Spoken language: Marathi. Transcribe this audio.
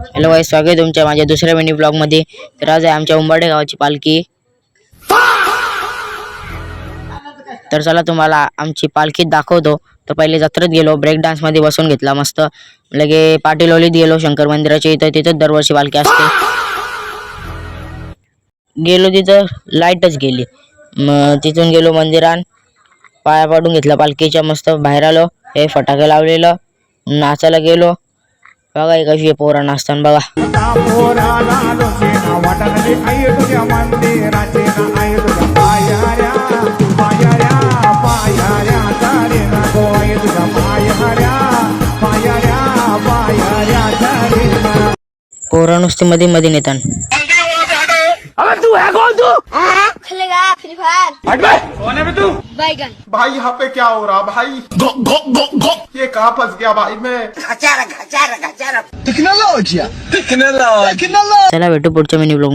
हॅलो गाईस, स्वागत आहे तुमच्या माझ्या दुसऱ्या मिनी ब्लॉग मध्ये. तर आज आहे आमच्या उंबरडे गावाची पालखी. तर चला तुम्हाला आमची पालखी दाखवतो. तर पहिले जत्रेत गेलो, ब्रेक डान्स मध्ये बसून घेतला मस्त. लगे पाटीलोलीत गेलो शंकर मंदिराच्या इथं, तिथं दरवर्षी पालखी असते. गेलो तिथं लाईटच गेली, मग तिथून गेलो मंदिरात, पाया पाडून घेतला पालखीच्या. मस्त बाहेर आलो, हे फटाके लावलेलं, नाचायला गेलो. बघा हे कशी पोरा नाचताना बघा. पोरा नुसती मध्ये मध्ये नेतान. तू है कौन? तू खेलेगा फ्री फायर? हट बे, कौन है बे तू? बैगन। भाई यहाँ पे क्या हो रहा भाई? ये कहाँ फंस गया भाई मैं? चला भेटू पुढच्या मिनी ब्लॉग.